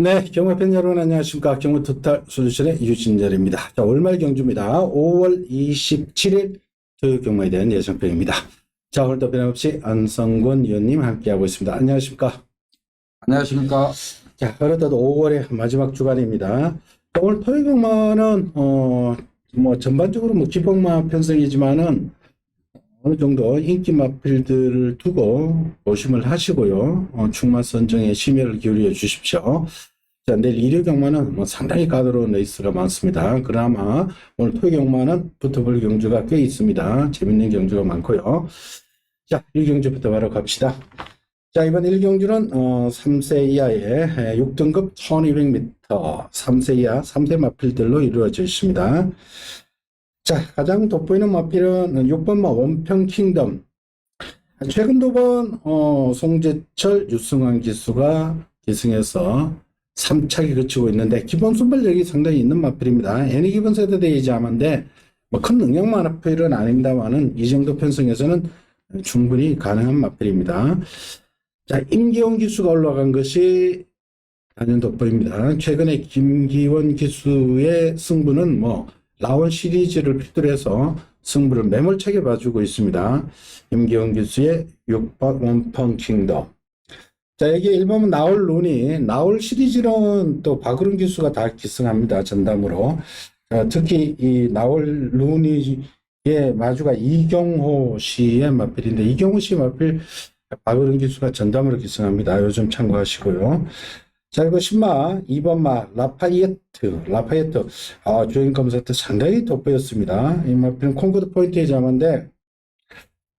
네, 경마팬 여러분 안녕하십니까. 경마토탈 솔루션의 유진열입니다. 자, 월말 경주입니다. 5월 27일 토요일 경마에 대한 예상평입니다. 자, 오늘도 변함없이 안성권 위원님 함께하고 있습니다. 안녕하십니까. 안녕하십니까. 자, 어느덧 5월의 마지막 주간입니다. 자, 오늘 토요일 경마는 전반적으로 기복마 편성이지만은 어느 정도 인기 마필들을 두고 조심을 하시고요. 충마 선정에 심혈을 기울여 주십시오. 자, 내일 일요 경마는 상당히 까다로운 레이스가 많습니다. 그나마 오늘 토요 경마는 붙어볼 경주가 꽤 있습니다. 재밌는 경주가 많고요. 자, 1경주부터 바로 갑시다. 자, 이번 1경주는 3세 이하의 6등급 1200m, 3세 이하 3세 마필들로 이루어져 있습니다. 자, 가장 돋보이는 마필은 6번마 원평킹덤. 최근 두 번 송재철, 유승환 기수가 기승해서 3차기 거치고 있는데 기본 순발력이 상당히 있는 마필입니다. 애니 기본 세대대이지 아만데 큰 능력 마필은 아닙니다만은 이 정도 편성에서는 충분히 가능한 마필입니다. 자, 임기원 기수가 올라간 것이 단연 돋보입니다. 최근에 김기원 기수의 승부는 라원 시리즈를 필두로 해서 승부를 매몰차게 봐주고 있습니다. 임기원 기수의 6번 원펑킹덤. 자, 여기 1번은 나올 룬이, 나올 시리즈는 또 박으른 기수가 다 기승합니다. 전담으로. 특히 이 나올 룬이 마주가 이경호 씨의 마필인데, 이경호 씨 마필 박으른 기수가 전담으로 기승합니다. 요즘 참고하시고요. 자, 이거 10마, 2번마, 라파이에트. 주행 검사트 상당히 돋보였습니다. 이 마필은 콩코드 포인트의 자마인데,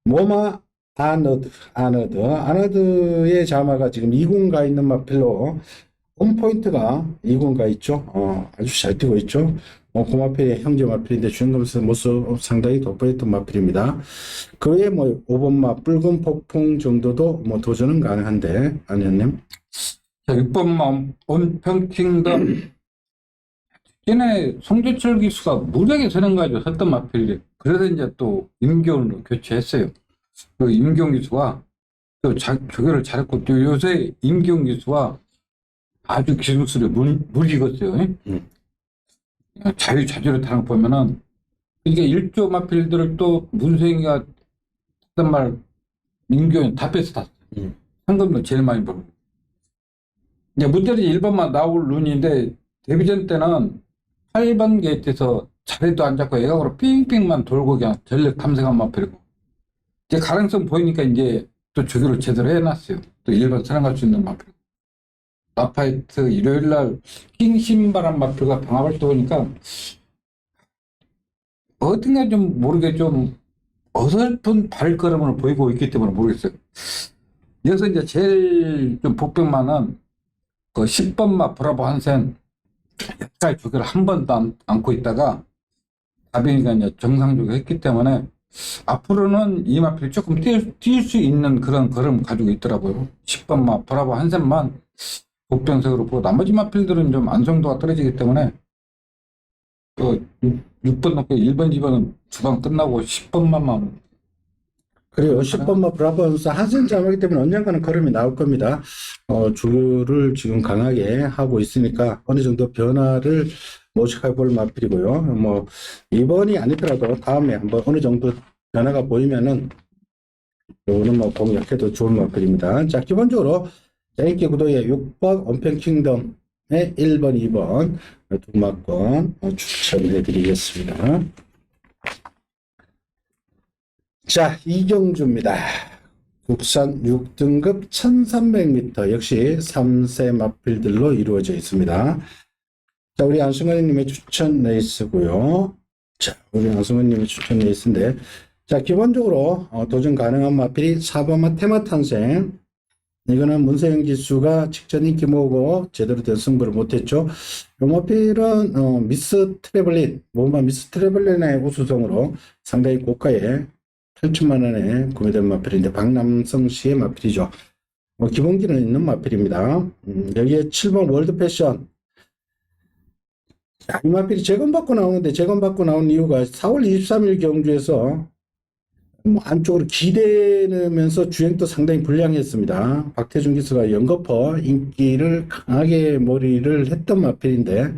모마, 아너드의 자마가 지금 2군가 있는 마필로, 홈포인트가 2군가 있죠. 아주 잘 뛰고 있죠. 그 마필이 형제 마필인데, 주행 검사 모습 상당히 돋보였던 마필입니다. 그 외에 5번마, 붉은 폭풍 정도도 도전은 가능한데, 안현님. 자, 6번마 원평킹덤. 전에 송재철 기수가 무작위 선행 가지고 섰던 마필이 그래서 이제 또 임기원으로 교체했어요. 그 임기원 기수가 또 조교를 잘했고 또 요새 임기원 기수가 아주 기술술에 무리익었어요. 자유자재로 타는 거 보면은 이게 1조 마필들을 또 문수행이가 했던 말 임기원이 다 뺏어 탔어요. 상금도 제일 많이 벌고. 이제 문제는 1번만 나올 룬인데 데뷔전 때는 8번 게이트에서 자리도 안 잡고 애각으로 삥삥만 돌고 그냥 전력 탐색한 마필이고 이제 가능성 보이니까 이제 또 조교를 제대로 해놨어요. 또 1번 선행할 수 있는 마필. 라파이트 일요일날 킹신바람 마필과 방합할 때 보니까 어딘가 좀 모르게 좀 어설픈 발걸음을 보이고 있기 때문에 모르겠어요. 여기서 이제 제일 좀 복병만은 그 10번마 브라보 한센 약간 조교를 한 번도 안고 있다가 다빈이가 이제 정상 조교했기 때문에 앞으로는 이 마필이 조금 뛸 수 있는 그런 걸음 가지고 있더라고요. 10번마 브라보 한센만 복병석으로 보고 나머지 마필들은 좀 안정도가 떨어지기 때문에 그 6번 놓고 1번, 2번은 주방 끝나고 10번만 그리고 10번마 브라본스 한센 자마기 때문에 언젠가는 걸음이 나올 겁니다. 주를 지금 강하게 하고 있으니까 어느 정도 변화를 모색해 볼 마필이고요. 이번이 아니더라도 다음에 한번 어느 정도 변화가 보이면은 이거는 공략해도 좋은 마필입니다. 자, 기본적으로 인기 구도의 6번 원평킹덤의 1번, 2번 두 마건 추천해 드리겠습니다. 자, 이경주입니다. 국산 6등급 1300m 역시 3세 마필들로 이루어져 있습니다. 자, 우리 안승환님의 추천 레이스고요. 자, 우리 안승환님의 추천 레이스인데, 자, 기본적으로 도전 가능한 마필이 4번마 테마탄생. 이거는 문세영 기수가 직전 인기 모으고 제대로 된 승부를 못했죠. 이 마필은 미스 트래블린의 우수성으로 상당히 고가의 8천만 원에 구매된 마필인데 박남성 씨의 마필이죠. 기본기는 있는 마필입니다. 여기에 7번 월드 패션. 이 마필이 재검받고 나오는데 재검받고 나온 이유가 4월 23일 경주에서 뭐 안쪽으로 기대면서 주행도 상당히 불량했습니다. 박태준 기수가 연거퍼 인기를 강하게 몰이를 했던 마필인데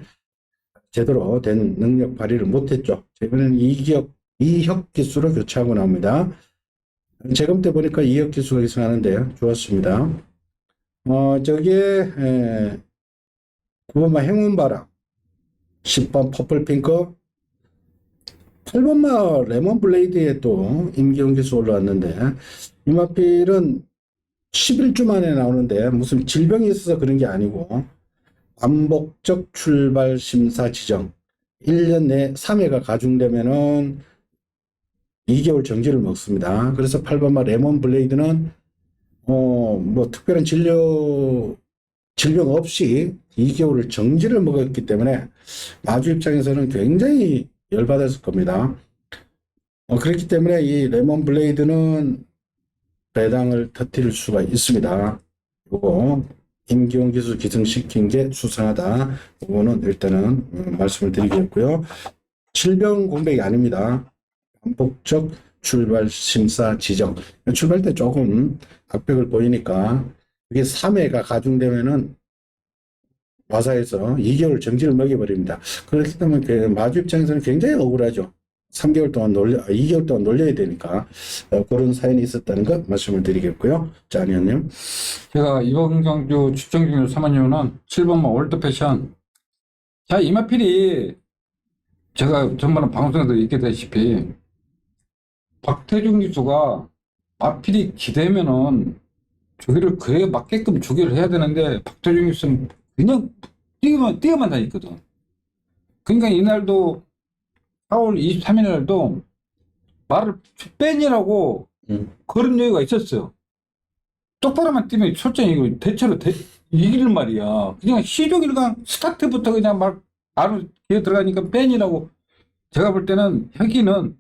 제대로 된 능력 발휘를 못했죠. 이번에는 이혁 기수로 교체하고 나옵니다. 재검 때 보니까 이혁 기수가 기승하는데 좋았습니다. 저기에 9번마 행운바람, 10번 퍼플핑크, 8번마 레몬블레이드에 또 임기훈 기수 올라왔는데 이 마필은 11주 만에 나오는데 무슨 질병이 있어서 그런 게 아니고 반복적 출발 심사 지정 1년 내 3회가 가중되면은 2개월 정지를 먹습니다. 그래서 8번마 레몬블레이드는 뭐 특별한 질병 없이 2개월을 정지를 먹었기 때문에 마주 입장에서는 굉장히 열받았을 겁니다. 그렇기 때문에 이 레몬 블레이드는 배당을 터뜨릴 수가 있습니다. 이거 임기훈 기수 기승시킨 게 수상하다. 이거는 일단은 말씀을 드리겠고요. 질병 공백이 아닙니다. 반복적 출발 심사 지정. 출발 때 조금 압박을 보이니까 그게 3회가 가중되면은 와사에서 2개월 정지를 먹여버립니다. 그렇기 때문에 그 마주 입장에서는 굉장히 억울하죠. 2개월 동안 놀려야 되니까 그런 사연이 있었다는 것 말씀을 드리겠고요. 자, 안현님. 제가 이번 경주 추천 경주 3학년은 7번마 올드 패션. 자, 이마필이 제가 전번에 방송에서 얘기했다시피 박태준 기수가 마필이 기대면은 조기를 그에 맞게끔 조기를 해야 되는데 박태준 기수는 그냥 뛰어만 다녔거든. 그러니까 이날도 4월 23일 날도 말을 뺀이라고 그런 얘기가 있었어요. 똑바로만 뛰면 솔직히 이거 대체로 이기는 말이야. 그냥 시종일 그냥 스타트부터 그냥 막 안으로 기어 들어가니까 뺀이라고. 제가 볼 때는 혁이는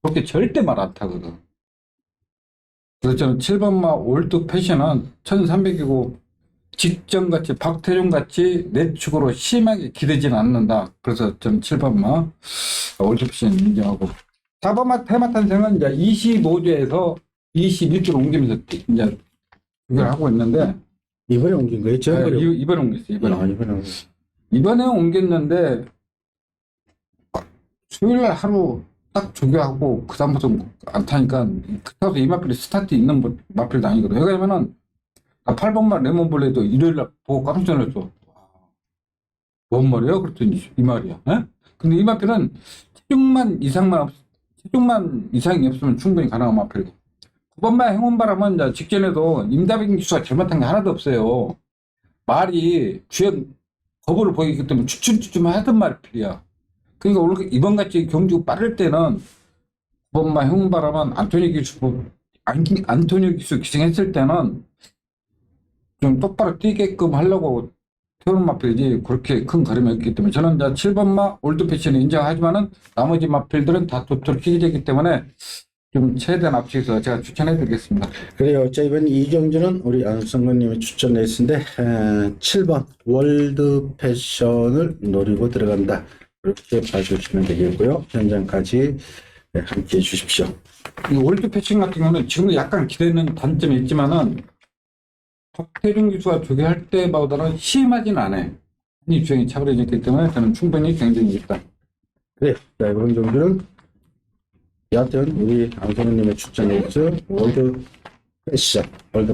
그렇게 절대 말 안 타거든. 그래서 저는 7번마 올드 패션은 1300이고 직전같이 박태준같이 내 축으로 심하게 기대지는 않는다. 그래서 저는 7번마 올드 패션 인정하고 4번마 테마탄생은 이제 25주에서 21주로 옮기면서 이제 이걸 하고 있는데 이번에 옮긴 거예요? 이번에 옮겼어요. 이번에 이번에 옮겼는데 수요일날 하루 딱 조교하고 그 다음부터 안 타니까 그래서 이 마필이 스타트 있는 마필도 아니거든. 왜냐면은 8번만 레몬블레이드 일요일날 보고 깜짝 놀랐어. 뭔 말이야? 그랬더니 이 말이야. 에? 근데 이 마필은 체중만 이상이 없으면 충분히 가능한 마필이고 9번만 행운바람은 이제 직전에도 임다빈 기수가 잘못한 게 하나도 없어요. 말이 주연 거부를 보이기 때문에 주춤주춤 하던 마필이야. 그러니까 오늘 이번같이 경주 빠를 때는 9번만 행운바람은 안토니 기수 기승했을 때는 좀 똑바로 뛰게끔 하려고 태우는 마필이지 그렇게 큰 걸음이 없기 때문에 저는 이제 7번마 올드 패션을 인정하지만은 나머지 마필들은 다 도토리 기계이기 때문에 좀 최대한 앞서서 제가 추천해 드리겠습니다. 그래요. 자, 이번 이 경주는 우리 안성근님이 추천했는데 7번 월드 패션을 노리고 들어간다. 그렇게 봐주시면 되겠고요. 현장까지 함께 해 주십시오. 이 월드 패션 같은 경우는 지금도 약간 기대는 단점이 있지만은 박태준 기수가 조교할 때보다는 심하진 않아요. 이 주행이 차분해졌기 때문에 저는 충분히 경쟁이 있다. 그래요. 자, 이번 경주는 여하튼 우리 안성훈님의 추천해서 월드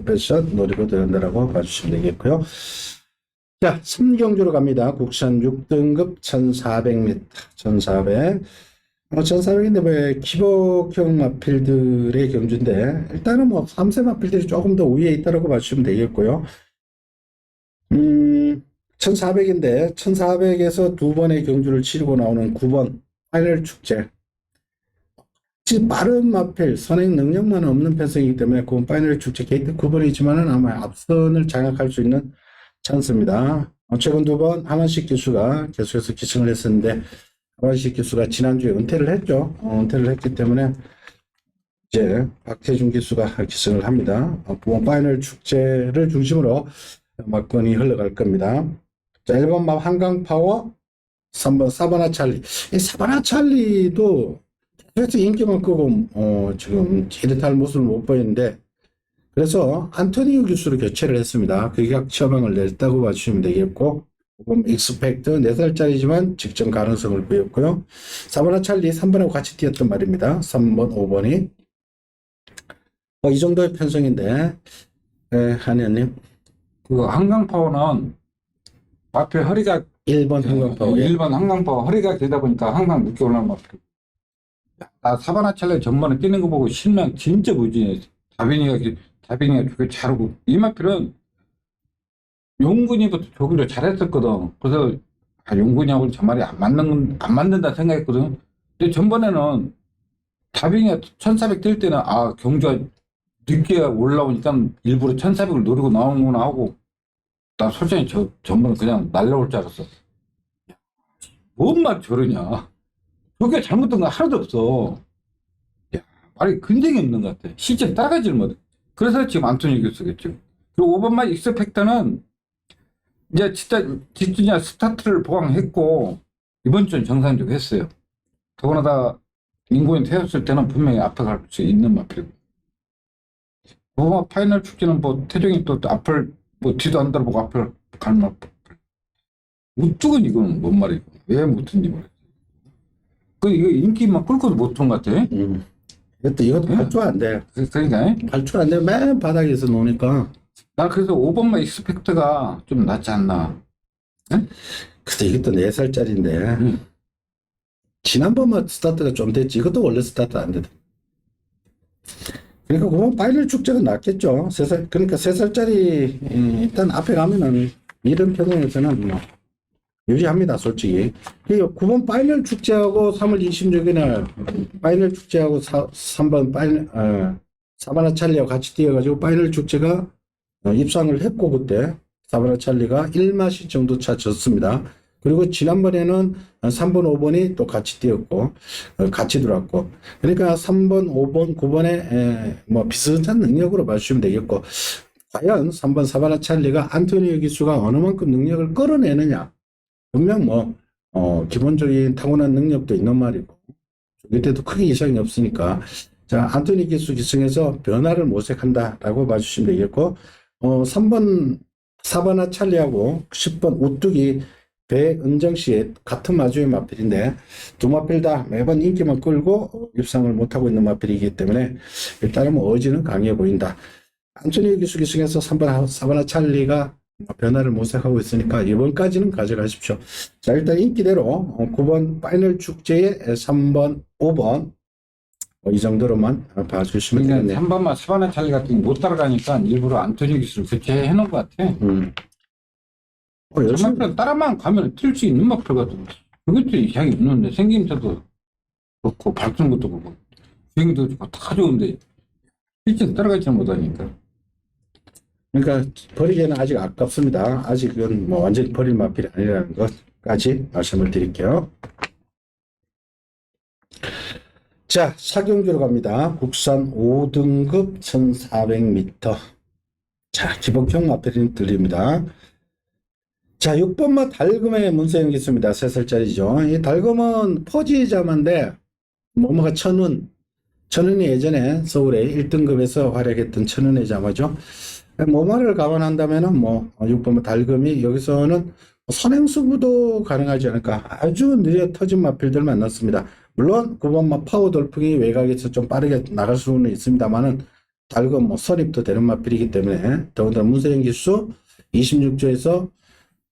패션 노리고 들어간다라고 봐주시면 되겠고요. 자, 3경주로 갑니다. 국산 6등급 1400m, 1400. 1400인데 왜 기복형 마필들의 경주인데 일단은 뭐 3세 마필들이 조금 더 위에 있다라고 봐주시면 되겠고요. 1400인데 1400에서 두 번의 경주를 치르고 나오는 9번 파이널 축제. 빠른 마필, 선행 능력만 없는 편성이기 때문에 9번 파이널 축제 게이트 9번이지만은 아마 앞선을 장악할 수 있는 찬스입니다. 최근 두 번 하만식 기수가 계속해서 기승을 했었는데 하만식 기수가 지난주에 은퇴를 했죠. 은퇴를 했기 때문에 이제 박태준 기수가 기승을 합니다. 9번 파이널 축제를 중심으로 막건이 흘러갈 겁니다. 자, 1번 맘 한강파워, 3번 사바나 찰리. 이 사바나 찰리도 그래서 인기만 끄고 지금 이렇다는 모습을 못 보이는데, 그래서 안토니오 교수로 교체를 했습니다. 극약 처방을 냈다고 봐주시면 되겠고, 익스펙트 4살짜리지만 직전 가능성을 보였고요. 사바나 찰리 3번하고 같이 뛰었던 말입니다. 3번, 5번이. 이 정도의 편성인데, 한의원님. 그 한강파워는 앞에 허리가 1번 한강파워. 일반 한강파워 허리가 되다 보니까 항상 늦게 올라오는 것 같아요. 나 사바나찰레 전번에 뛰는 거 보고 실망 진짜 무진했어. 다빈이가 저게 잘하고 이마필은 용근이부터 저기로 잘했었거든. 그래서 용근이하고 저 말이 안 맞는다 생각했거든. 근데 전번에는 다빈이가 1400 뛸 때는 경주가 늦게 올라오니까 일부러 1400을 노리고 나오는구나 하고, 나 솔직히 전번에 그냥 날라올 줄 알았어. 뭔 말 저러냐. 저게 잘못된 거 하나도 없어. 야, 말이 근쟁이 없는 것 같아. 실제 따라가지를 못해. 그래서 지금 안토니 교수겠죠. 그리고 5번만 익스펙터는 이제 진짜 스타트를 보강했고, 이번 주는 정상적으로 했어요. 더구나 인고인 태웠을 때는 분명히 앞에 갈 수 있는 마필이고. 파이널 축제는 태종이 또 앞을 뒤도 안 돌아보고 앞을 갈 마필. 우뚝은 이거는 뭔 말이고, 왜 못했는지 모르겠어. 이거 인기만 끌고도 못 온 것 같아. 이것도 발주가 안 돼. 그러니까. 발주가 안 돼. 맨 바닥에서 노니까. 난 그래서 5번만 익스펙트가 좀 낫지 않나. 응? 근데 이것도 4살짜리인데. 지난번만 스타트가 좀 됐지. 이것도 원래 스타트 안 되다. 그러니까 그건 파이널 축제가 낫겠죠. 그러니까 3살짜리 일단 앞에 가면은 이런 편에서는 유리합니다, 솔직히. 9번 파이널 축제하고 3월 26일날 파이널 축제하고 3번 사바나 찰리하고 같이 뛰어가지고 파이널 축제가 입상을 했고, 그때 사바나 찰리가 1마시 정도 차 졌습니다. 그리고 지난번에는 3번, 5번이 또 같이 뛰었고, 같이 들어왔고. 그러니까 3번, 5번, 9번에 비슷한 능력으로 봐주시면 되겠고, 과연 3번 사바나 찰리가 안토니오 기수가 어느 만큼 능력을 끌어내느냐. 분명 기본적인 타고난 능력도 있는 말이고, 이때도 크게 이상이 없으니까. 자, 안토니 기수 기승에서 변화를 모색한다라고 봐주시면 되겠고, 3번 사바나 찰리하고 10번 우뚝이 배은정 씨의 같은 마주의 마필인데, 두 마필 다 매번 인기만 끌고 입상을 못하고 있는 마필이기 때문에 일단은 어지는 강해 보인다. 안토니 기수 기승에서 3번 사바나 찰리가 변화를 모색하고 있으니까 이번까지는 가져가십시오. 자, 일단 인기대로 9번 파이널 축제에 3번, 5번 이 정도로만 봐주시면 되겠네요. 3번만 사바나 찰리 같은 거 못 따라가니까 일부러 안토니 기수를 교체해 놓은 것 같아. 정말 따라만 가면 뛸 수 있는 마필 같은 거. 그것도 이상이 없는데 생김새도 그렇고 밝은 것도 그렇고 주행도 좋고 다 좋은데 실제 따라가지는 못하니까. 그러니까 버리기에는 아직 아깝습니다. 아직은 완전히 버릴 마필이 아니라는 것까지 말씀을 드릴게요. 자, 사경주로 갑니다. 국산 5등급 1400m. 자, 기본형 마필이 들립니다. 자, 6번마 달금의 문세영 기수입니다. 3살짜리죠. 이 달금은 포지자마인데 뭐뭐가 천운. 천운이 예전에 서울에 1등급에서 활약했던 천운의 자마죠. 뭐뭐를 감안한다면은 6번마 달금이 여기서는 선행승부도 가능하지 않을까. 아주 느려 터진 마필들만 넣습니다. 물론 9번마 파워 돌풍이 외곽에서 좀 빠르게 나갈 수는 있습니다만은 달금 선입도 되는 마필이기 때문에, 더군다나 문세영 기수 26조에서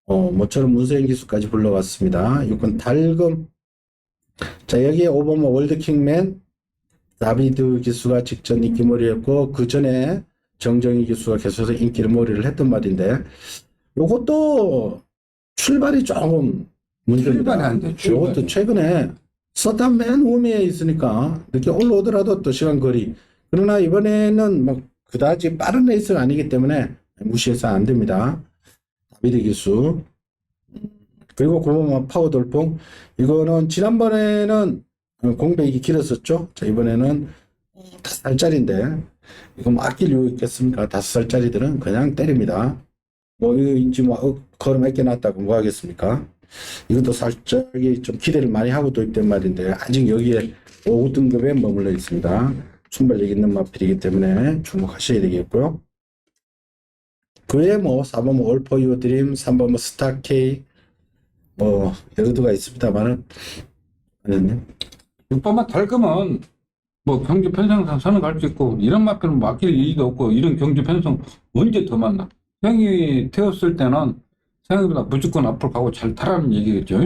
모처럼 문세영 기수까지 불러왔습니다. 6번 달금. 자, 여기에 5번마 월드킹맨 다비드 기수가 직전 인기몰이였고, 그 전에 정정희 기수가 계속해서 인기를 몰이를 했던 말인데, 요것도 출발이 조금 문제입니다. 출발이 안 돼. 요것도 최근에 서단 맨 우미에 있으니까 늦게 올라오더라도 또 시간 거리. 그러나 이번에는 그다지 빠른 레이스가 아니기 때문에 무시해서 안 됩니다. 다비드 기수. 그리고 9번 파워 돌풍. 이거는 지난번에는 공백이 길었었죠. 자, 이번에는 5살짜리인데 이거 아낄 이유 있겠습니까? 5살짜리들은 그냥 때립니다. 이거 인지 걸음 몇 개 났다고 뭐 하겠습니까? 이것도 살짝 좀 기대를 많이 하고 또 있단 말인데 아직 여기에 5등급에 머물러 있습니다. 순발력 있는 마필이기 때문에 주목하셔야 되겠고요. 그외에 뭐 4번 뭐 올포 유 드림, 3번 뭐 스타K 뭐 여러 두가 있습니다만은 아니요. 6번만 달금은 뭐 경주 편성상 선을 갈 수 있고 이런 마필은 맡길 일도 없고 이런 경주 편성 언제 더 만나? 형이 태웠을 때는 생각보다 무조건 앞으로 가고 잘 타라는 얘기겠죠.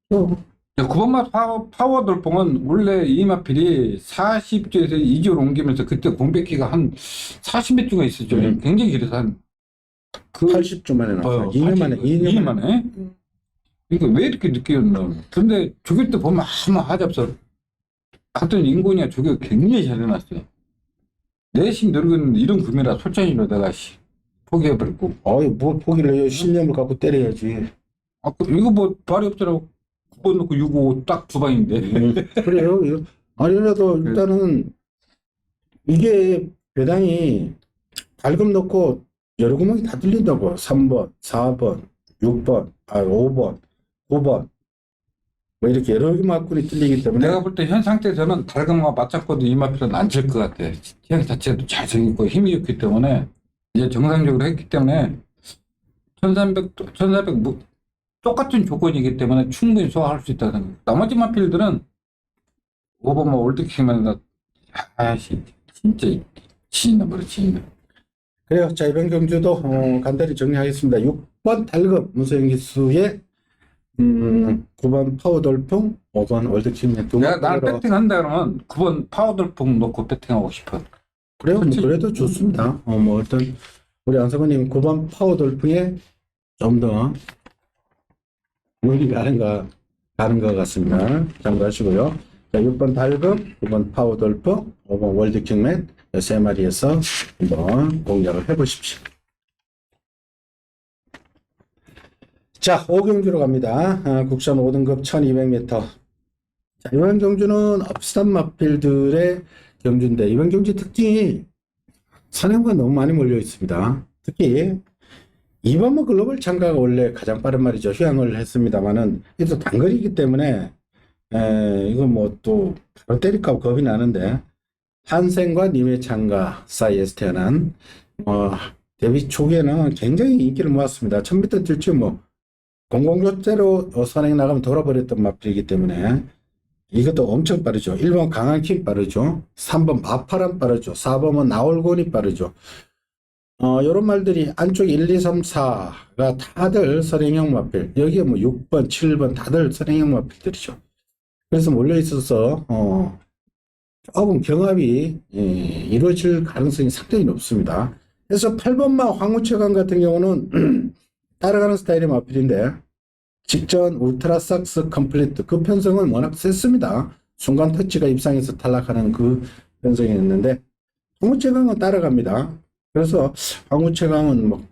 또 9번마 파워 돌풍은 원래 이 마필이 40조에서 2조로 옮기면서 그때 공백기가 한 40몇 주가 있었죠. 굉장히 길어서 한 80주 만에 나왔어요. 2년 만에 2년 만에. 그러니까 왜 이렇게 늦게 온다? 근데 조교 때 보면 아무 하잡서 같은 인권이야 조교 굉장히 잘 해놨어요. 내심 노력은 이런 구매라 솔찬이로 내가 포기해버렸고. 어이 뭘 포기를 해요. 신념을 갖고 때려야지. 이거 뭐 말이 없더라고. 9번 넣고 6, 5 딱 두 방인데. 그래요. 아니라도 일단은 이게 배당이 달금 넣고 여러 구멍이 다 뚫린다고. 3번, 4번, 6번, 5번, 9번 뭐 이렇게 여러 구멍이 뚫리기 때문에 내가 볼 때 현 상태에서는 달금과 맞잡고도 이 마필은 안 질 것 같아. 형 자체도 잘생겼고 힘이 좋기 때문에 이제 정상적으로 했기 때문에 1300 똑같은 조건이기 때문에 충분히 소화할 수 있다는 거예요. 나머지 마필들은 5번만 올드킹만 진짜 치인다 버려 치인다. 그래요. 자, 이번 경주도 간단히 정리하겠습니다. 6번 달금 문서영기수의 9번 파워돌풍, 5번 월드팀의 두 내가 나를 번째로. 배팅한다 그러면 9번 파워돌풍 놓고 배팅하고 싶어. 그래요. 뭐 그래도 좋습니다. 뭐 일단 우리 안성호님 9번 파워돌풍에 좀 더 눈이 가는 것 같습니다. 참고하시고요. 자, 6번 달금, 9번 파워돌풍, 5번 월드킹맨 세 마리에서 한번 공략을 해보십시오. 자, 5경주로 갑니다. 국산 5등급 1200m. 자, 이번 경주는 업산 마필들의 경주인데, 이번 경주 특징이 선행과 너무 많이 몰려 있습니다. 특히 2번모 글로벌 참가가 원래 가장 빠른 말이죠. 휴양을 했습니다만은, 이것도 단거리이기 때문에, 이거 뭐 또 바로 때릴까 겁이 나는데, 한생과 님의 참가 사이에서 태어난, 데뷔 초기에는 굉장히 인기를 모았습니다. 1000m 뛸 줄 뭐, 공공교대로 선행 나가면 돌아버렸던 마필이기 때문에 이것도 엄청 빠르죠. 1번 강한킴 빠르죠. 3번 마파람 빠르죠. 4번은 나올곤이 빠르죠. 요런 말들이 안쪽 1, 2, 3, 4가 다들 선행형 마필. 여기에 뭐 6번, 7번 다들 선행형 마필들이죠. 그래서 몰려 있어서 조금 경합이 이루어질 가능성이 상당히 높습니다. 그래서 8번마 황우채관 같은 경우는 따라가는 스타일의 마필인데 직전 울트라삭스 컴플리트 그 편성은 워낙 셌습니다. 순간 터치가 입상해서 탈락하는 그 편성이었는데 황우채강은 따라갑니다. 그래서 황우채강은 뭐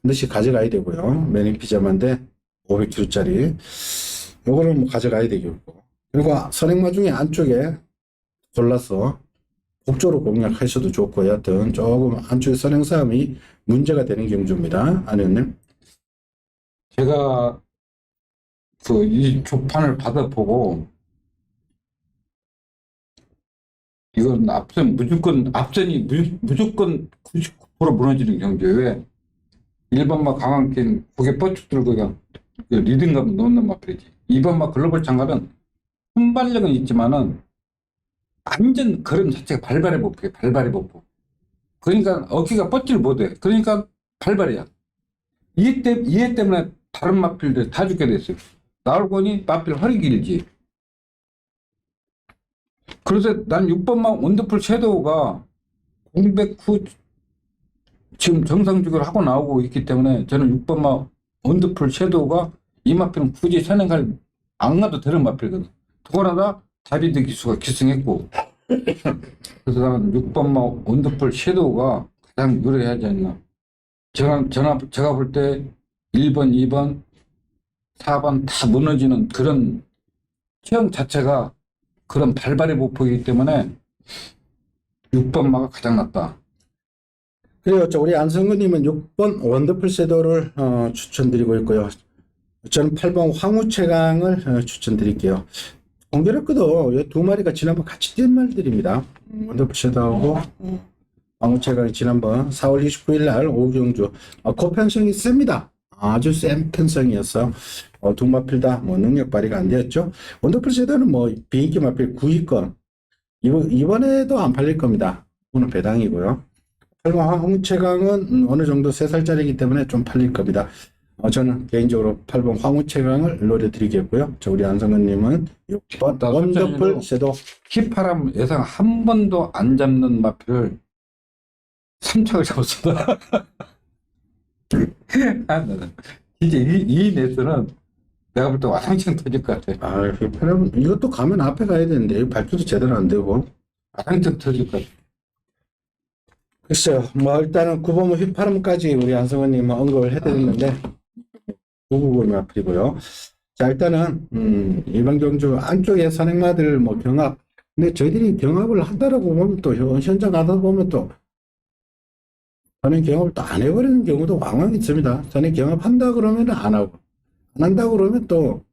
반드시 가져가야 되고요. 매닝 피자만데 500kg짜리 요거는 뭐 가져가야 되겠고, 그리고 선행마 중에 안쪽에 골라서 북쪽으로 공략하셔도 좋고, 여하튼 조금 안쪽에 선행 싸움이 문제가 되는 경주입니다. 안현님. 제가 이 조판을 받아보고 이건 앞선이 무조건 99% 무너지는 경주에 왜 1번마 강한팀 고개 뻗쭉 들고 그냥 리듬감 넣는 마필이지. 2번마 글로벌 장갑은 순발력은 있지만은 완전 걸음 자체가 발발의 복부예요. 발발의 복부. 그러니까 어깨가 뻗지를 못해. 그러니까 발발이야. 이해 때문에 다른 마필들 다 죽게 됐어요. 나올거니 마필 허리 길지. 그래서 난 6번마 원더풀 섀도우가 공백 후 지금 정상적으로 하고 나오고 있기 때문에 저는 6번마 원더풀 섀도우가 이 마필은 굳이 선행할 안 가도 되는 마필이거든. 더구나 다비드 기수가 기승했고 그래서 나는 6번마 원더풀 섀도우가 가장 유리하지 않나. 제가 볼 때 1번, 2번, 4번 다 무너지는 그런 체형 자체가 그런 발발의 목표이기 때문에 6번마가 가장 낫다. 그래요. 우리 안성근님은 6번 원더풀 섀도우를 추천드리고 있고요. 저는 8번 황우채강을 추천드릴게요. 공교롭게도 이 두 마리가 지난번 같이 뛴 말들입니다. 원더풀 섀도우하고 황우채강이 지난번 4월 29일 날 오경주 고편성이 셉니다. 아주 센 편성이어서 두 마필 다 뭐 능력 발휘가 안 되었죠. 원더풀 섀도우는 뭐 비인기 마필 9위권 이번에도 안 팔릴 겁니다. 오늘 배당이고요. 황우채강은 어느 정도 3살짜리이기 때문에 좀 팔릴 겁니다. 저는 개인적으로 8번 황우채강을 노려드리겠고요. 우리 안성근님은 6번 나 원더풀 섀도우. 휘파람 예상 한 번도 안 잡는 마필을 3착을 잡았습니다. 나는 진짜 이 레이스는 내가 볼 때 와상창 터질 것 같아. 아, 이것도 가면 앞에 가야 되는데 발표도 제대로 안 되고. 와상창 터질 것 같아. 글쎄요. 뭐 일단은 9번 휘파람까지 우리 안성근님 언급을 해드렸는데 999 마필이고요. 자, 일단은 일반 경주 안쪽에 선행마들 뭐 경합. 근데 저희들이 경합을 한다라고 보면 또 현장 가다 보면 또 선행 경합을 또 안 해버리는 경우도 왕왕 있습니다. 선행 경합한다 그러면 안 하고 안 한다 그러면 또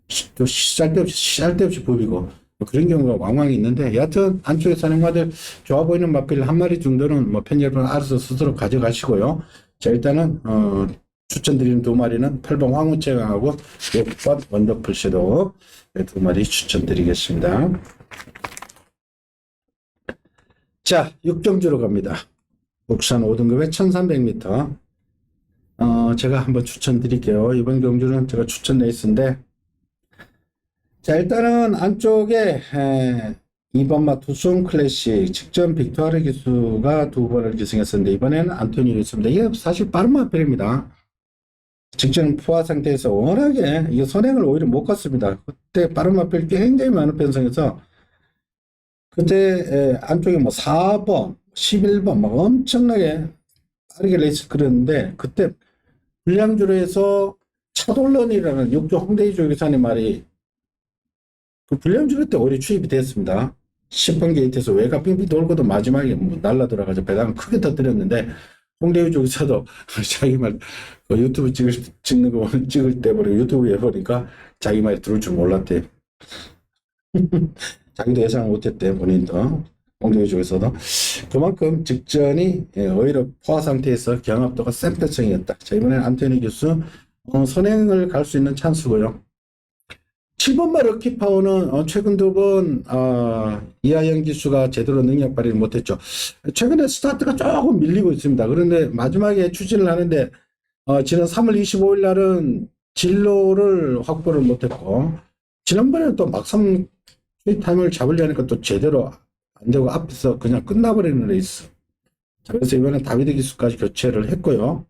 쓸데없이 법이고 뭐 그런 경우가 왕왕 있는데 여하튼 안쪽에 선행마들 좋아 보이는 마필 한 마리 정도는 뭐 팬 여러분 알아서 스스로 가져가시고요. 자, 일단은 추천드리는 두 마리는 8번 황우채강하고 6번 원더풀 섀도우 두 마리 추천드리겠습니다. 자, 6경주로 갑니다. 국산 5등급의 1300m. 제가 한번 추천드릴게요. 이번 경주는 제가 추천 레이스인데, 자, 일단은 안쪽에 2번마 투숑 클래식 직전 빅토르 기수가 두 번을 기승했었는데 이번에는 안토니 기수입니다. 이게 사실 빠른 마필입니다. 직전 포화 상태에서 워낙에 이 선행을 오히려 못 갔습니다. 그때 빠른 마필 굉장히 많은 편성에서 그때 안쪽에 뭐 4번, 11번 막 엄청나게 빠르게 레이스 그렸는데 그때 불량주로에서 차돌런이라는 육조 홍대희 조교사님 말이 그 불량주로 때 오히려 추입이 됐습니다. 10번 게이트에서 외곽 빙빙 돌고도 마지막에 뭐 날라 들어가서 배당을 크게 터뜨렸는데 홍대희 조교사도 자기 말 유튜브 찍는 거 찍을 때 보니까 유튜브에 보니까 자기 말이 들을 줄 몰랐대. 자기도 예상을 못했대 본인도. 홍대희 쪽에서도 그만큼 직전이 오히려 포화 상태에서 경합도가 센 편성이었다. 자, 이번에는 안토니 교수 선행을 갈 수 있는 찬스고요. 7번마 럭키파워는 최근 두 번 이하영 기수가 제대로 능력 발휘를 못했죠. 최근에 스타트가 조금 밀리고 있습니다. 그런데 마지막에 추진을 하는데 지난 3월 25일 날은 진로를 확보를 못했고 지난번에는 또 막상 타임을 잡으려니까 또 제대로 안 되고 앞에서 그냥 끝나버리는 레이스. 자, 그래서 이번엔 다비드 기수까지 교체를 했고요.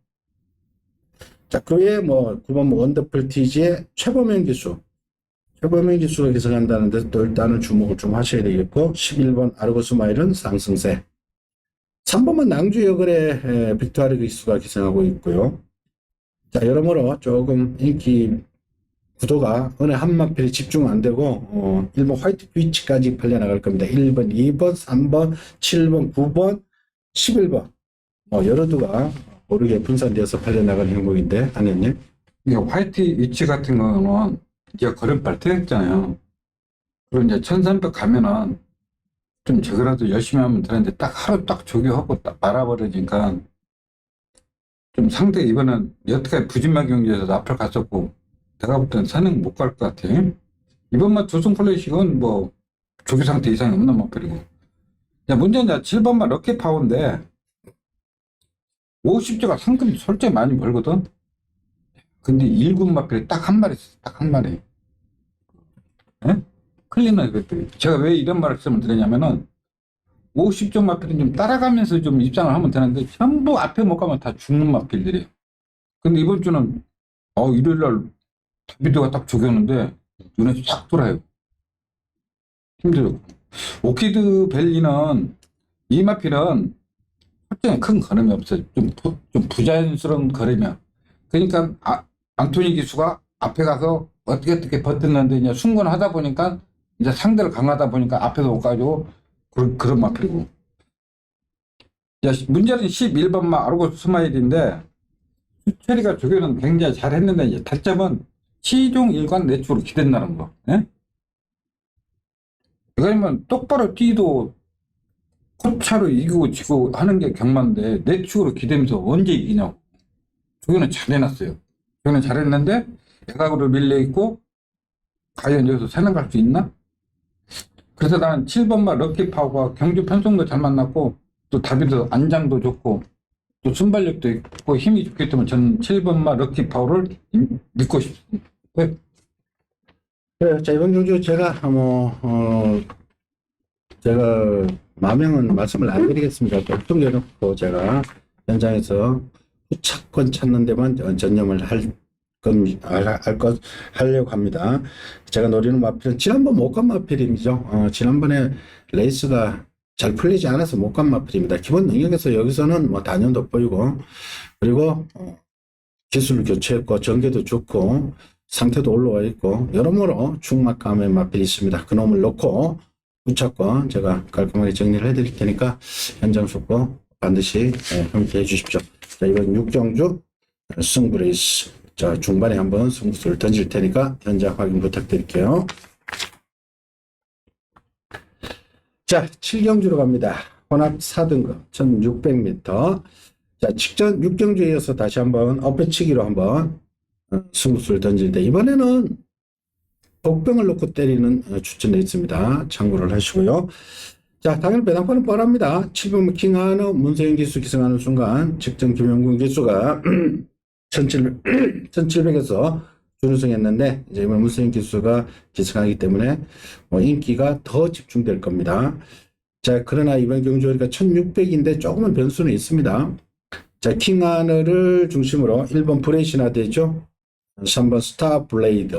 자, 그 외에 뭐 9번 원더풀 TG의 최범현 기수. 최범현 기수가 기승한다는데 또 일단은 주목을 좀 하셔야 되겠고 11번 아르고스 마일은 상승세. 3번은 낭주 여걸의 빅토르 기수가 기승하고 있고요. 자, 여러모로 조금 인기 구도가 어느 한 마필에 집중 안 되고 1번 화이트 비치까지 팔려나갈 겁니다. 1번, 2번, 3번, 7번, 9번, 11번 여러 두가 모르게 분산되어서 팔려나가는 행복인데 안현님. 이게 화이트 위치 같은 거는 이제 걸음발 트였잖아요. 그리고 이제 1300 가면은 좀 저거라도 열심히 하면 되는데 딱 하루 딱 조교하고 딱 말아버리니까 좀 상대 이번엔 여태까지 부진마 경기에서도 앞을 갔었고 내가 볼 때는 선행 못 갈 것 같아. 이번만 두승 클래식은 뭐 조교 상태 이상이 없는 마필이고. 야, 문제는 7번만 럭키 파워인데 50조가 상금 솔직히 많이 벌거든. 근데 1군 마필이 딱 한 마리 있어. 딱 한 마리. 예? 클리너 그랬더니 제가 왜 이런 말씀을 드리냐면은 50조 마필은 좀 따라가면서 좀 입장을 하면 되는데 전부 앞에 못 가면 다 죽는 마필들이에요. 근데 이번 주는 일요일날 다비드가 딱 죽였는데 눈에 싹 돌아요. 힘들어. 오키드 밸리는 이 마필은 확정에 큰 걸음이 없어요. 좀 부자연스러운 걸음이야. 그러니까 안토니 기수가 앞에 가서 어떻게 버텼는데 이제 순건하다 보니까 이제 상대를 강하다 보니까 앞에서 못 가지고 그런 마필이고. 문제는 11번마 아르고 스마일인데 수철이가 조교는 굉장히 잘했는데 이제 단점은 시종 일관 내축으로 기댄다는 거. 예? 그러면 똑바로 뛰도 코차로 이기고 지고 하는 게 경마인데 내축으로 기대면서 언제 이기냐고. 조교는 잘해놨어요. 조교는 잘했는데 외곽으로 밀려있고 과연 여기서 세능 갈 수 있나? 그래서 나는 7번마 럭키파워가 경주 편성도 잘 만났고 또 다비드 안장도 좋고 또 순발력도 있고 힘이 좋기 때문에 저는 7번마 럭키파워를 믿고 싶습니다. 네. 그래요. 자, 이번 경주 제가 제가 마명은 말씀을 안 드리겠습니다. 결정해놓고 제가 현장에서 후차권 찾는 데만 전념을 하려고 합니다. 제가 노리는 마필은 지난번 못 간 마필이죠. 지난번에 레이스가 잘 풀리지 않아서 못 간 마필입니다. 기본 능력에서 여기서는 뭐 단연도 보이고, 그리고 기술 교체했고 전개도 좋고 상태도 올라와 있고 여러모로 중막감의 마필이 있습니다. 그놈을 놓고 후차권 제가 깔끔하게 정리를 해드릴 테니까 현장 속보 반드시 함께 해주십시오. 자, 이번 6경주 승부레이스, 자, 중반에 한번 승부수를 던질 테니까 현장 확인 부탁드릴게요. 자, 7경주로 갑니다. 혼합 4등급 1600m. 자, 직전 6경주에 이어서 다시 한번 엎배치기로 한번 승부수를 던지는데 이번에는 복병을 놓고 때리는 추천되어 있습니다. 참고를 하시고요. 자, 당연히 배당권은 뻔합니다. 7번 킹하너 문세영 기수 기승하는 순간 직전 김영군 기수가 1700에서 준우승했는데 이제 이번 문세영 기수가 기승하기 때문에 뭐 인기가 더 집중될 겁니다. 자, 그러나 이번 경주가 1600인데 조금은 변수는 있습니다. 자, 킹하너를 중심으로 1번 브레이시나 되죠. 3번 스타 블레이드.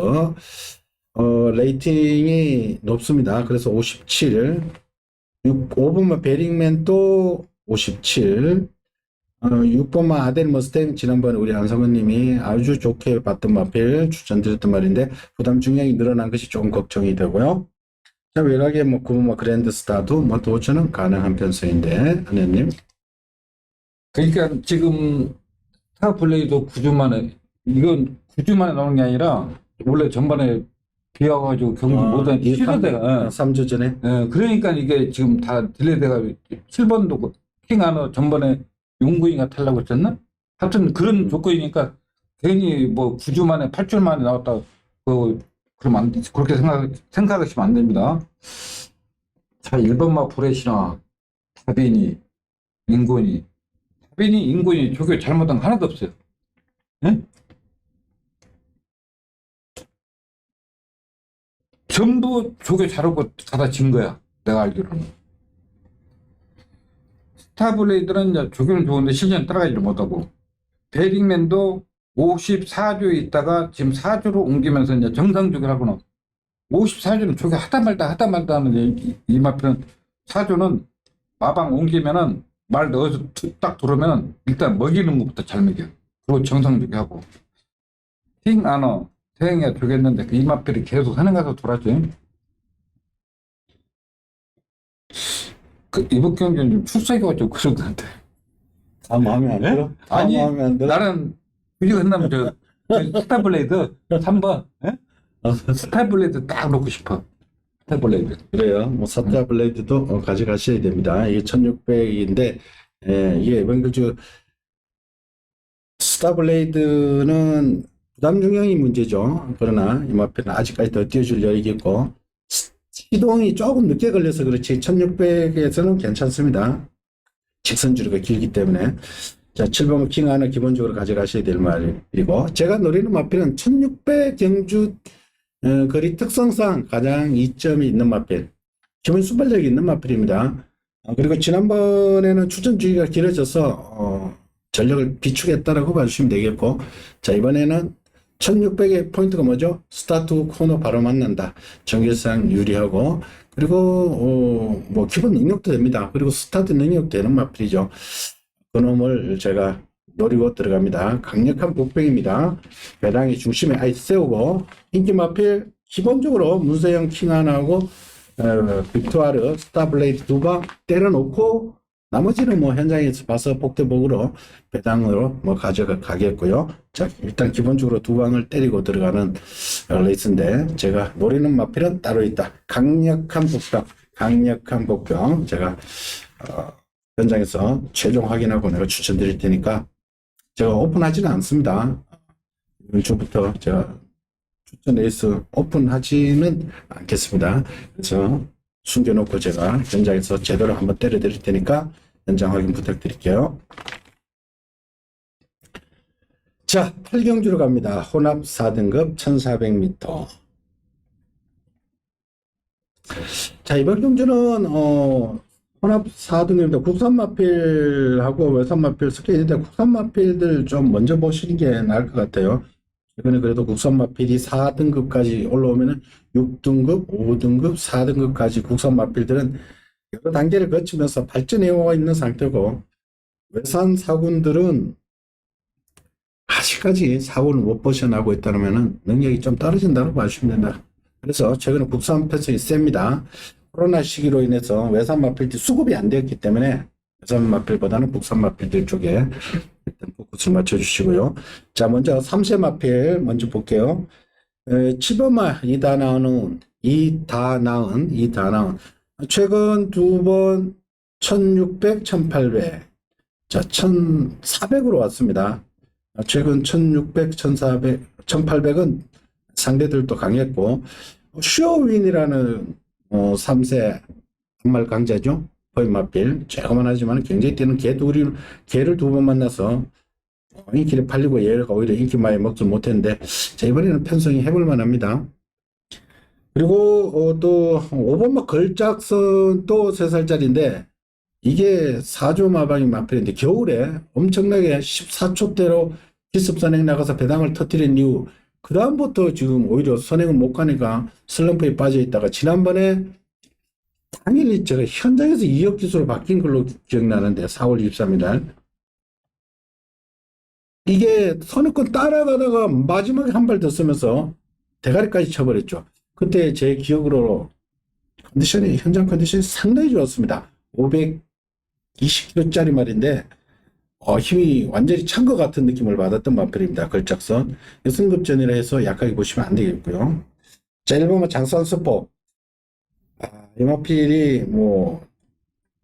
레이팅이 높습니다. 그래서 57, 5번만 베링맨도 57, 6번만 아델 머스탱, 지난번에 우리 안성원님이 아주 좋게 봤던 마필 추천드렸던 말인데 부담 중량이 늘어난 것이 조금 걱정이 되고요. 자, 외곽에 뭐 9번만 그랜드 스타도 뭐 도전은 가능한 편성인데, 안혜님. 그러니까 지금 스타 블레이드 9주 만에, 이건 9주 만에 나오는 게 아니라 원래 전반에 비와가지고 경주 못한 취소돼가 3주 전에. 그러니까 이게 지금 다 딜레이돼가 7번도 킹하너 전번에 용구인가 타려고 했었나? 하여튼 그런 조건이니까 괜히 뭐 9주 만에 8주 만에 나왔다 그러면 안 되지. 그렇게 생각하시면 안 됩니다. 자, 1번마 브레시나 다빈이 인군이 조교 잘못한 거 하나도 없어요. 예? 전부 조교 잘하고 가다 진 거야. 내가 알기로는. 스타블레이드는 이제 조교는 좋은데 실전 따라가지를 못하고, 베링맨도 54주에 있다가 지금 4주로 옮기면서 이제 정상 조교를 하고는 54주는 조교 하다 말다 하는데 이 마필은 4주는 마방 옮기면은 말 넣어서 딱 들어오면은 일단 먹이는 것부터 잘 먹여. 그리고 정상 조교하고. 킹하너 태행이가 조교했는데 그 이마필이 계속 하는 가서 돌았지. 그 이번 경기는 좀 출사기가 좀 그런 것 같아. 다 마음에 안 들어? 다 아니, 마음에 안 들어? 나는 이거 끝나면 저 스타블레이드 3번 스타블레이드 딱 놓고 싶어. 스타블레이드. 그래요. 뭐 사타 블레이드도 가져가셔야 됩니다. 이게 1600인데 이게 이번 경주 스타 블레이드는 부담 중량이 문제죠. 그러나 이마페는 아직까지 더 뛰어줄 여력이 있고 시동이 조금 늦게 걸려서 그렇지 1600에서는 괜찮습니다. 직선 주류가 길기 때문에. 자, 7번 킹하는 기본적으로 가져가셔야 될 말이고, 제가 노리는 마필은 1600 경주 거리 특성상 가장 이점이 있는 마필, 기본 순발력이 있는 마필입니다. 그리고 지난번에는 추천 주기가 길어져서 전력을 비축했다라고 봐주시면 되겠고, 자, 이번에는 1600의 포인트가 뭐죠? 스타트 코너 바로 만난다. 전개상 유리하고, 그리고 뭐 기본 능력도 됩니다. 그리고 스타트 능력 되는 마필이죠. 그놈을 제가 노리고 들어갑니다. 강력한 복병입니다. 배당이 중심에 아예 세우고, 인기 마필 기본적으로 문세영 킹하나하고 빅투아르 스타블레이드 두 방 때려놓고 나머지는 뭐 현장에서 봐서 복대복으로 배당으로 뭐 가져가겠고요. 자, 일단 기본적으로 두 방을 때리고 들어가는 레이스인데, 제가 노리는 마필은 따로 있다. 강력한 복병. 제가 현장에서 최종 확인하고 내가 추천드릴 테니까, 제가 오픈하지는 않습니다. 이번 주부터 제가 추천 레이스 오픈하지는 않겠습니다. 그래서 숨겨놓고 제가 현장에서 제대로 한번 때려 드릴 테니까 현장 확인 부탁드릴게요. 자, 8경주로 갑니다. 혼합 4등급 1400m. 자, 이번 경주는 혼합 4등급입니다. 국산 마필하고 외산 마필 섞여 있는데, 국산 마필들 좀 먼저 보시는 게 나을 것 같아요. 최근에 그래도 국산 마필이 4등급까지 올라오면은 6등급, 5등급, 4등급까지 국산 마필들은 여러 단계를 거치면서 발전해 오고 있는 상태고, 외산 사군들은 아직까지 사고를 못 벗어나고 있다면은 능력이 좀 떨어진다고 봐주시면 된다. 그래서 최근에 국산 편성이 셉니다. 코로나 시기로 인해서 외산 마필들 수급이 안 되었기 때문에 외산 마필보다는 국산 마필들 쪽에 일단 포커스를 맞춰주시고요. 자, 먼저 3세 마필 먼저 볼게요. 7번마 이다나은 최근 두 번 1600, 1800, 자 1400으로 왔습니다. 최근 1600, 1400, 1800은 상대들도 강했고, 슈어윈이라는 3세 한말 강자죠. 포인마필 조그만하지만 굉장히 뛰는 개를 두 번 만나서 인기를 팔리고 얘가 오히려 인기 많이 먹지 못했는데, 자, 이번에는 편성이 해볼 만합니다. 그리고 또 5번마 걸작선 또 3살짜리인데, 이게 4조 마방이 마필인데 겨울에 엄청나게 14초대로 기습 선행 나가서 배당을 터뜨린 이후 그 다음부터 지금 오히려 선행을 못 가니까 슬럼프에 빠져 있다가, 지난번에 당일이 제가 현장에서 2억 기수로 바뀐 걸로 기억나는데, 4월 23일 날 이게 선행권 따라가다가 마지막에 한 발 더 쓰면서 대가리까지 쳐버렸죠. 그때 제 기억으로 현장 컨디션이 상당히 좋았습니다. 520kg짜리 말인데 힘이 완전히 찬 것 같은 느낌을 받았던 마필입니다. 걸작선. 승급전이라 해서 약하게 보시면 안 되겠고요. 자, 1번은 장산스포. 이 마필이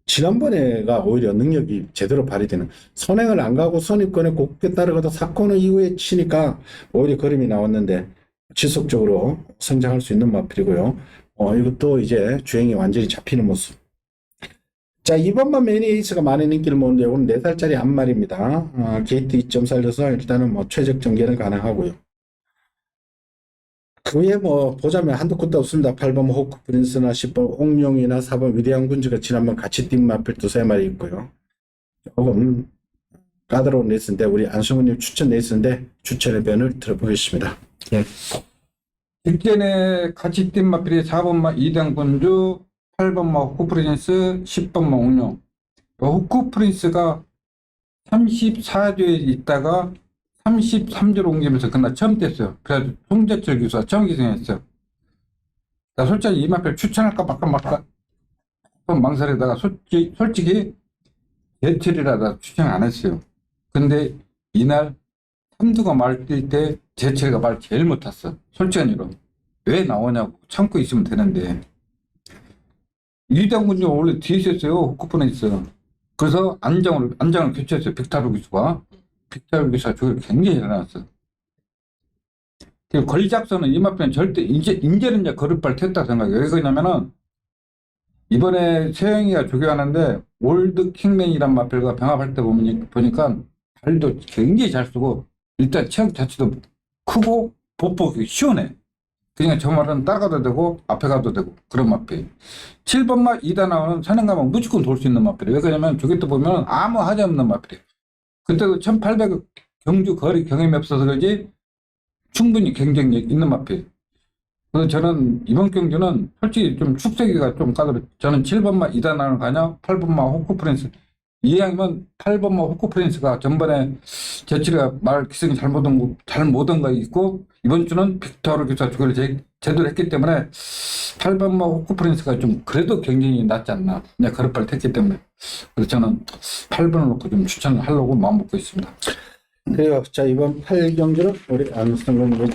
지난번에가 오히려 능력이 제대로 발휘되는, 선행을 안 가고 선입권에 곱게 따라가다 사건을 이후에 치니까 오히려 걸음이 나왔는데 지속적으로 성장할 수 있는 마필이고요. 이것도 이제 주행이 완전히 잡히는 모습. 자, 2번만 매니에이스가 많은 인기를 모으는데, 이건 4살짜리 한 마리입니다. 게이트 2점 살려서 일단은 최적 전개는 가능하고요. 그 외에 보자면 한도 끝도 없습니다. 8번 호크 프린스나 10번 옥룡이나 4번 위대한 군주가 지난번 같이 뛴 마필 2-3마리 있고요. 조금 까다로운 레이스인데, 우리 안승우님 추천 레이스인데 추천의 변을 들어보겠습니다. 예. 직전에 같이 뛴 마필이 4번마 위대한 군주, 8번마 호크 프린스, 10번마 옥룡. 호크 프린스가 34조에 있다가 33조로 옮기면서 그날 처음 뗐어요. 그래서 송재철 교수가 처음 기승했어요. 나 솔직히 이 마필 추천할까 말까 망설이다가 솔직히 제철이라다 추천 안 했어요. 근데 이날 삼두가 말 뛸 때 제철이가 말 제일 못 탔어. 솔직한 이유로. 왜 나오냐고 참고 있으면 되는데. 이대군이 원래 뒤에 있었어요. 호크폰에 있어. 그래서 안장을 교체했어요. 빅타르 기수가. 빅타르 기수가 저걸 굉장히 잘 나왔어. 걸작선은 이 마필은 절대, 이제는 이제 걸음발 텄다 생각해요. 왜 그러냐면은, 이번에 세영이가 조교하는데, 올드 킹맨이란 마필과 병합할 때 보니까, 발도 굉장히 잘 쓰고, 일단 체형 자체도 크고, 보폭이 시원해. 그냥 저 말은 따라가도 되고, 앞에 가도 되고, 그런 마필. 7번마 2다 나오는 산행 가면 무조건 돌 수 있는 마필이에요. 왜 그러냐면, 저기 또 보면 아무 하지 없는 마필이에요. 그때도 1800 경주 거리 경험이 없어서 그러지, 충분히 경쟁력 있는 마필. 그래서 저는 이번 경주는 솔직히 좀 축세기가 좀 까다로워. 저는 7번마 이다나를 가냐, 8번마 호크 프린스. 이왕이면 8번마 호크 프린스가 전번에 제치가 말 기승이 잘못 온 거 있고, 이번 주는 빅토르 교사 주거를 제대로 했기 때문에 8번마 호크프린스가 좀 그래도 경쟁이 낫지 않나. 그냥 그릇발 택기 때문에. 그래서 저는 8번을 놓고 좀 추천을 하려고 마음먹고 있습니다. 그래요. 자, 이번 8경주는 우리 안성근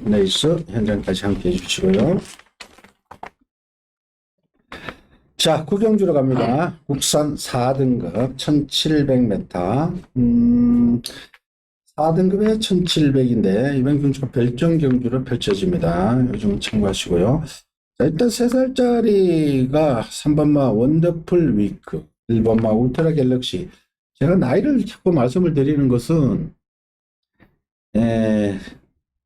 레이스 현장까지 함께 해주시고요. 자, 9경주로 갑니다. 국산 4등급 1700m. 4등급에 1700인데 이번 경주가 별정 경주로 펼쳐집니다. 요즘 참고하시고요. 자, 일단 3살짜리가 3번마 원더풀 위크, 1번마 울트라 갤럭시. 제가 나이를 자꾸 말씀을 드리는 것은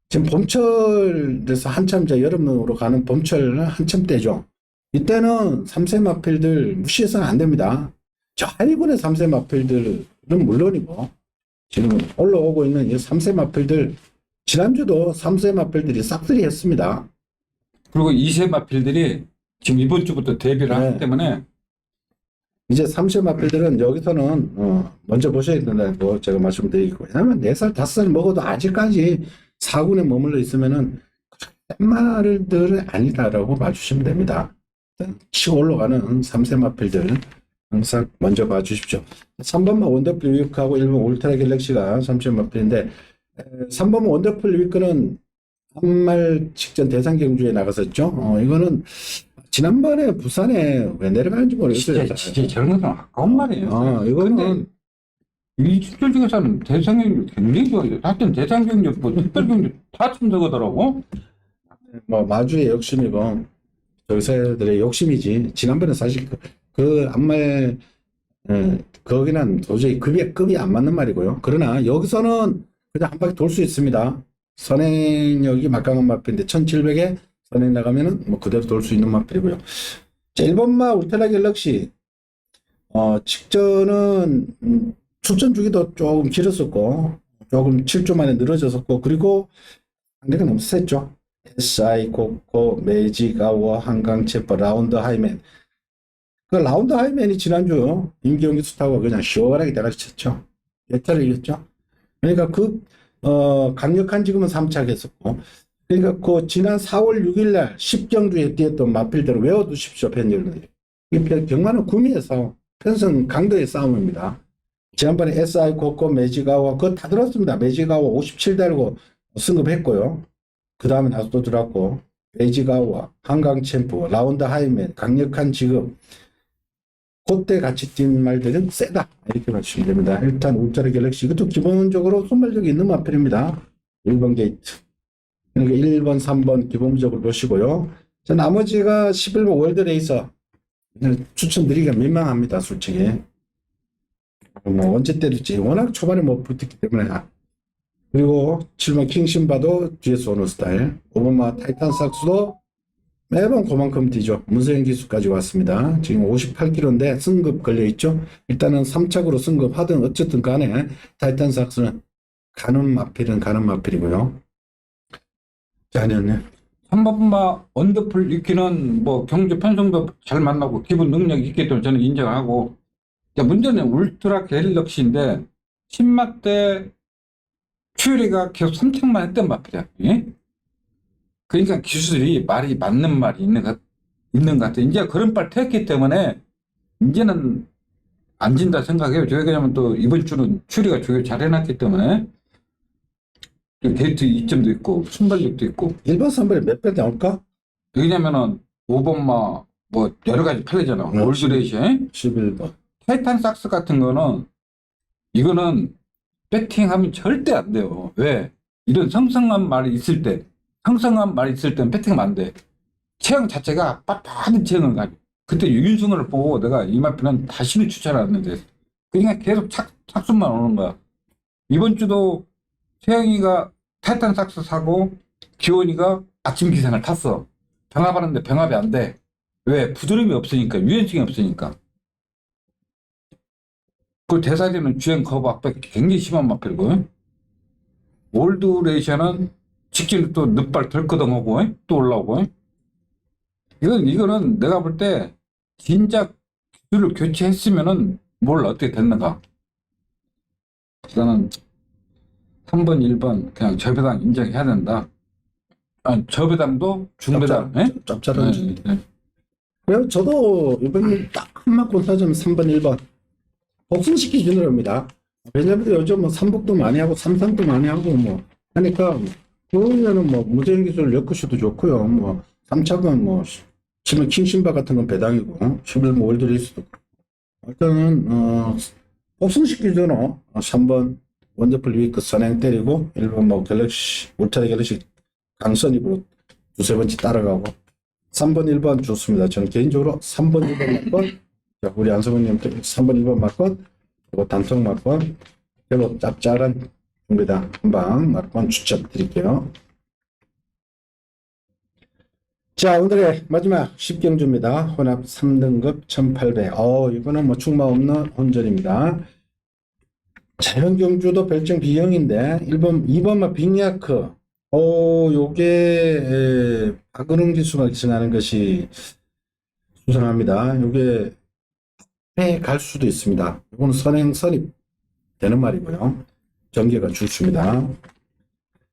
지금 봄철에서 한참 이제 여름으로 가는 봄철은 한참 때죠. 이때는 3세 마필들 무시해서는 안 됩니다. 저 하위군의 3세 마필들은 물론이고 지금 올라오고 있는 이 3세 마필들 지난주도 3세 마필들이 싹쓸이 했습니다. 그리고 2세 마필들이 지금 이번 주부터 데뷔를 하기 때문에 이제 3세 마필들은 여기서는 먼저 보셔야 된다고 제가 말씀드리고, 왜냐하면 4살, 5살 먹어도 아직까지 4군에 머물러 있으면은 센 말들은 아니다라고 봐주시면 됩니다. 치고 올라가는 3세 마필들 항상 먼저 봐주십시오. 3번만 원더풀 위크하고 1번 울트라 갤럭시가 3세 마필인데 3번만 원더풀 위크는 한말 직전 대상 경주에 나갔었죠. 이거는 지난번에 부산에 왜 내려가는지 모르겠어요. 진짜 저런 것은 아까운 말이에요. 이거는 이 축제 중에서는 대상 경주 굉장히 좋아요. 하여튼 대상 경주, 뭐 특별 경주 다 참석하더라고. 뭐 마주의 욕심이고 저기서들의 욕심이지. 지난번에 사실 그 안말 거기는 도저히 급이 안 맞는 말이고요. 그러나 여기서는 그냥 한 바퀴 돌 수 있습니다. 선행역이 막강한 마필인데 1700에 선행 나가면은 뭐 그대로 돌 수 있는 마필이고요. 자, 1번마 울트라 갤럭시 직전은 출전 주기도 조금 길었었고 조금 7조 만에 늘어졌었고 그리고 상대가 너무 셌죠. SI, 코코, 메이지가워, 한강체퍼, 라운드 하이맨. 그 라운드 하이맨이 지난주 임경기 수타고 그냥 시원하게 대가리 쳤죠. 예타를 이겼죠. 그러니까 강력한 지금은 3차 했었고 그러니까 그 지난 4월 6일날 10경주에 뛰었던 마필대로 외워두십시오. 팬여러분들. 경마는 구미에서 편성 강도의 싸움입니다. 지난번에 SI, 코코, 메지가와 그거 다 들었습니다. 메지가와 57 달고 승급했고요. 그 다음에 나서 또 들어왔고 메지가와 한강챔프, 라운드 하이맨, 강력한 지금 그때 같이 뛴 말들은 세다 이렇게 봐주시면 됩니다. 일단 울트라 갤럭시 이것도 기본적으로 순발력이 있는 마필입니다. 1번 게이트 그러니까 1번, 3번 기본적으로 보시고요. 자, 나머지가 11번 월드레이서 추천드리기가 민망합니다. 솔직히 뭐 언제 때릴지 워낙 초반에 못 붙었기 때문에. 그리고 7번 킹신바도 뒤에서 오는 스타일. 5번마 타이탄 삭스도 매번 그만큼 뛰죠. 문서현 기수까지 왔습니다. 지금 58kg인데 승급 걸려있죠. 일단은 3착으로 승급하든 어쨌든 간에 타이탄 삭스는 가는 마필이고요. 자, 아니었네. 3번마 원더풀 위키는 뭐 경주 편성도 잘 만나고 기본 능력이 있기 때문에 저는 인정하고, 문제는 울트라 갤럭시인데 10마 때 큐리가 계속 3착만 했던 마필이야. 예? 그러니까 기술이 말이 맞는 말이 있는 것 같아. 이제 그런 빨 태웠기 때문에 이제는 안 진다 생각해요. 저희 왜냐면 또 이번 주는 추리가 조율 잘 해놨기 때문에 게이트 2점도 있고 순발력도 있고. 1번, 3번에 몇 배 나올까? 왜냐면은 5번마 뭐 여러 가지 팔리잖아. 올드레이시 11번. 타이탄 삭스 같은 거는 이거는 배팅하면 절대 안 돼요. 왜? 이런 성성한 말이 있을 때 성성한 말이 있을 때는 배팅하면 안 돼. 체형 자체가 빳빳한 체형을 가지고. 그때 유인승을 보고 내가 이 마피는 다시는 추천하는데 그러니까 계속 착순만 오는 거야. 이번 주도 태영이가 타이탄 삭스 사고 기원이가 아침 기상을 탔어. 병합하는데 병합이 안 돼. 왜? 부드러움이 없으니까. 유연성이 없으니까. 그 대사리는 주행 거부 압박이 굉장히 심한 마필이고, 올드레이션은 직진을 또 늦발 덜커덩하고 또 올라오고. 이거는 내가 볼 때 진작 기술을 교체했으면은 뭘 어떻게 됐는가. 나는 3번, 1번 그냥 절배당 인정해야 된다. 저배당도 중배당. 예? 짭짤한. 네, 네. 그래서 저도 이번에 딱 한 맞고 사자면 3번, 1번. 복승식 기준으로 합니다. 왜냐면 요즘 뭐 삼복도 많이 하고 삼상도 많이 하고 뭐 하니까 그러면은 뭐 무제한 기술 엮으셔도 좋고요. 뭐 3차건 뭐 치면 킹신바 같은 건 배당이고 11번 월드레이스도 일단은 복승식 기준으로 3번 원더풀 위크 선행 때리고 1번 뭐 갤럭시 울트라 갤럭시 강선이고 두세 번째 따라가고 3번 1번 좋습니다. 저는 개인적으로 3번 1번 맞건 자, 우리 안성훈님 3번 1번 맞건 그리고 단통 맞건 별로 짭짤한 중배당 한방 맞건 추천드릴게요. 자, 오늘의 마지막 10경주입니다. 혼합 3등급 1800. 이거는 뭐 충마 없는 혼전입니다. 자연 경주도 별정 B형인데 1번 2번만 빅야크. 요게 박은웅 기수가 기승하는 것이 수상합니다. 요게 해 갈 수도 있습니다. 이거는 선행 되는 말이고요. 전개가 줄수입니다.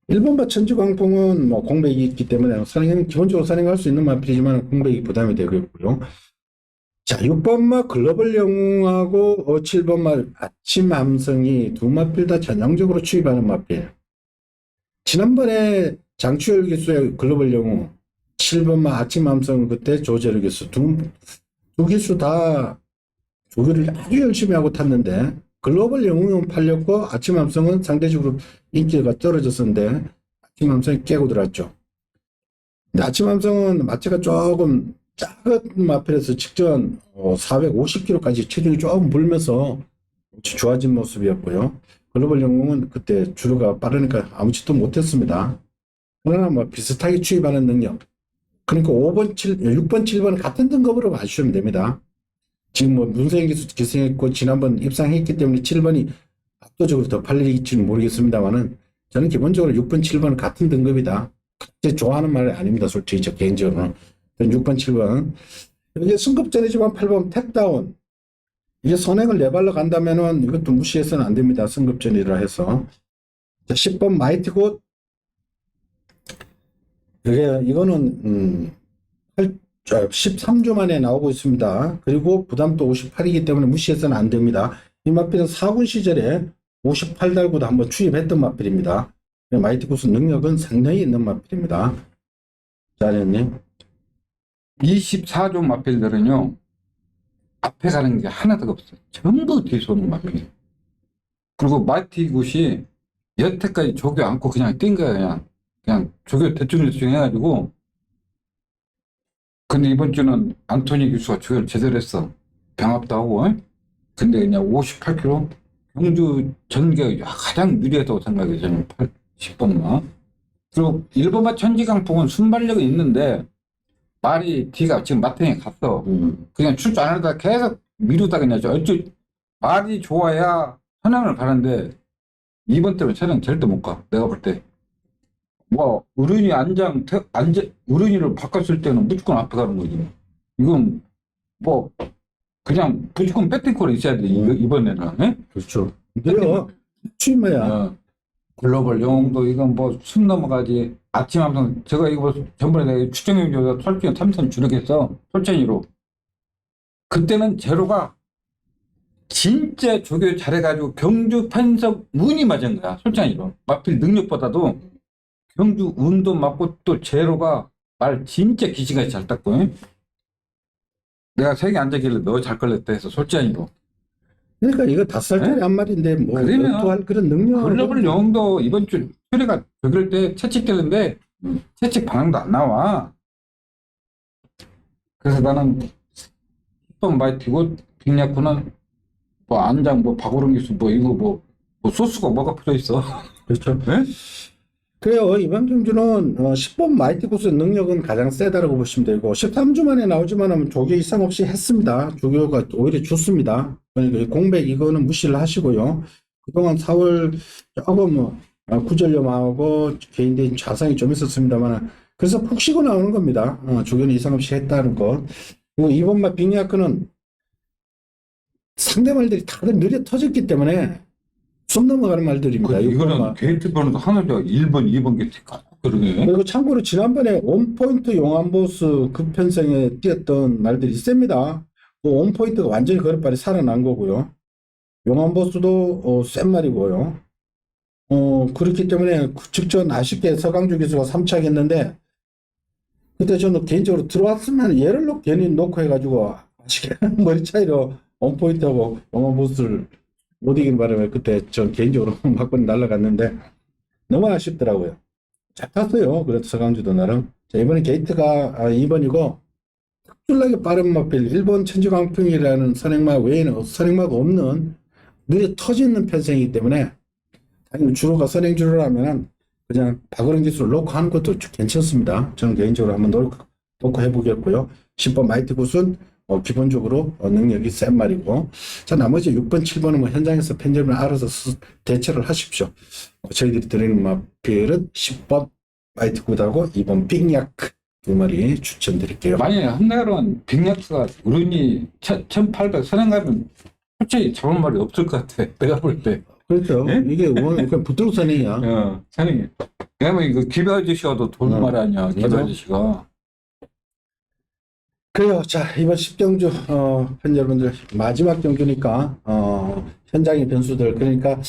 1번바 천지광풍은 뭐 공백이 있기 때문에 기본적으로 선행할 수 있는 마필이지만 공백이 부담이 되겠고요. 자, 6번마 글로벌 영웅하고 7번마 아침 함성이 두 마필 다 전형적으로 추입하는 마필. 지난번에 장추열 기수의 글로벌 영웅, 7번마 아침 함성 그때 조재르 기수 두 기수 다 조교를 아주 열심히 하고 탔는데 글로벌 영웅은 팔렸고 아침 함성은 상대적으로 인기가 떨어졌었는데 아침 함성이 깨고 들어왔죠. 근데 아침 함성은 마체가 조금 작은 마필에서 직전 450kg까지 체중이 조금 불면서 좋아진 모습이었고요. 글로벌 영웅은 그때 주류가 빠르니까 아무 짓도 못했습니다. 그러나 뭐 비슷하게 추입하는 능력. 그러니까 6번, 7번 같은 등급으로 봐주시면 됩니다. 지금 뭐 문세영 기수 기승했고 지난번 입상했기 때문에 7번이 압도적으로 더 팔릴지는 모르겠습니다만은 저는 기본적으로 6번, 7번은 같은 등급이다. 제 좋아하는 말이 아닙니다. 솔직히 저 개인적으로는. 6번, 7번. 이게 승급전이지만 8번 택다운. 이게 선행을 내발로 간다면은 이것도 무시해서는 안 됩니다. 승급전이라 해서. 자, 10번 마이티곶. 이거는 13주 만에 나오고 있습니다. 그리고 부담도 58이기 때문에 무시해서는 안 됩니다. 이 마필은 4군 시절에 58달구도 한번 추입했던 마필입니다. 마이티곶 능력은 상당히 있는 마필입니다. 자련님. 24종 마필들은요, 앞에 가는 게 하나도 없어요. 전부 뒤에서 오는 마필이에요. 그리고 마이티곶이 여태까지 조교 안고 그냥 뛴 거예요. 그냥 조교 대충 해가지고. 근데 이번 주는 안토니 교수가 조교를 제대로 했어. 병합도 하고. 근데 그냥 58kg? 경주 전개가 가장 유리하다고 생각해요. 저는 10번만. 그리고 1번마 천지강풍은 순발력은 있는데, 말이 뒤가 지금 마탱에 갔어. 그냥 출주 안 하다가 계속 미루다 그냥 말이 좋아야 선행을 가는데 2번 때문에 선행 절대 못 가. 내가 볼 때. 뭐 의륜이 의륜이를 바꿨을 때는 무조건 앞에 가는 거지. 이건 뭐 그냥 무조건 배팅콜이 있어야 돼. 이번에는. 네? 그렇죠. 이거 추임이야. 글로벌 영웅도 이건 뭐 숨 넘어가지. 아침 함성 제가 이거 뭐 전번에 내가 추정용조사 설정 3선 주력했어. 솔천이로. 그때는 제로가 진짜 조교 잘해가지고 경주 편성 운이 맞은 거야. 솔천이로. 마필 능력보다도 경주 운도 맞고 또 제로가 말 진짜 기시같이 잘 땄고. 내가 세게 앉아길래 너 잘 걸렸다 해서 솔천이로. 그러니까 이거 5살짜리 한 말인데 뭐 할 그런 능력. 글로벌 영웅도 이번 주 효리가 저길 때 채찍되는데 채찍 반응도 안 나와. 그래서 나는 10번 마이티곶 빅야쿠는 뭐 안장 뭐 박오름 기수 뭐 이거 뭐 소스가 뭐가 붙어 있어. 그렇죠. 네? 그래요. 이번 경주는 10번 마이티곶의 능력은 가장 세다라고 보시면 되고 13주 만에 나오지만 조교 이상 없이 했습니다. 조교가 오히려 좋습니다. 그러니까 공백 이거는 무시를 하시고요. 그동안 4월 조금 구전염하고 개인적인 좌상이 좀 있었습니다만 그래서 푹 쉬고 나오는 겁니다. 조교는 이상 없이 했다는 것. 그리고 이번 빅야크는 상대 말들이 다들 느려 터졌기 때문에 숨 넘어가는 말들입니다. 이거는 게이트 번호도 하나죠. 1번, 2번 게이트가 그러게. 그리고 참고로 지난번에 원포인트 용암보스 급편성에 뛰었던 말들이 셉니다. 그 원포인트가 완전히 거릇발이 살아난 거고요. 용암보스도 센 말이고요. 그렇기 때문에 직전 아쉽게 서강주 기수가 3착 했는데, 그때 저는 개인적으로 들어왔으면 얘를 괜히 놓고 해가지고 아쉽게 머리 차이로 원포인트하고 용암보스를 못 이긴 바람에 그때 전 개인적으로 막번이 날아갔는데 너무 아쉽더라고요. 잘 탔어요. 그래도 서강주도 나름. 자, 이번에 게이트가 2번이고, 특출나게 빠른 마필, 일본 천지광풍이라는 선행마 외에는 선행마가 없는 눈에 터지는 편성이기 때문에, 당연히 주로가 선행주로라면 그냥 박어른 기술을 놓고 하는 것도 괜찮습니다. 저는 개인적으로 한번 놓고 해보겠고요. 10번 마이티 굿은 기본적으로 능력이 센 말이고, 자, 나머지 6번, 7번은 뭐 현장에서 편집을 알아서 대처를 하십시오. 저희들이 드리는 마필은 10번 마이티 굿하고 2번 빅약 두 마리 추천드릴게요. 만약에 한날은 빅약스가 우run이 1800 선행 가면 솔직히 잡은 말이 없을 것 같아. 내가 볼 때. 그렇죠. 예? 이게 그냥 붙들고 선행이야. 선행이. 왜냐면 이거 기배 아저씨가 더 좋은 말 아니야. 기배 맞아. 아저씨가. 그래요. 자, 이번 10경주, 팬 여러분들, 마지막 경주니까, 현장의 변수들, 그러니까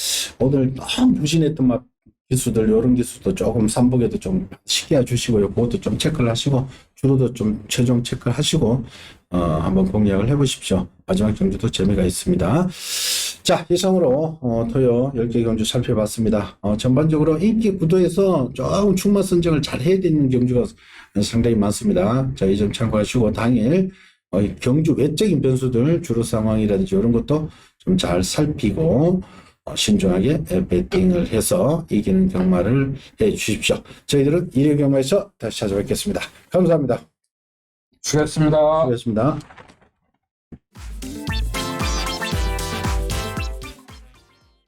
오늘 너무 부진했던 막 기수들, 요런 기수도 조금 삼복에도 좀 쉽게 해주시고요. 그것도 좀 체크를 하시고, 주로도 좀 최종 체크를 하시고, 한번 공략을 해보십시오. 마지막 경주도 재미가 있습니다. 자, 이상으로, 토요 10개 경주 살펴봤습니다. 전반적으로 인기 구도에서 조금 충마 선정을 잘 해야 되는 경주가 상당히 많습니다. 자, 이 점 참고하시고, 당일, 경주 외적인 변수들, 주로 상황이라든지 이런 것도 좀 잘 살피고, 신중하게 배팅을 해서 이기는 경마를 해 주십시오. 저희들은 1회 경마에서 다시 찾아뵙겠습니다. 감사합니다. 수고했습니다. 수고하셨습니다.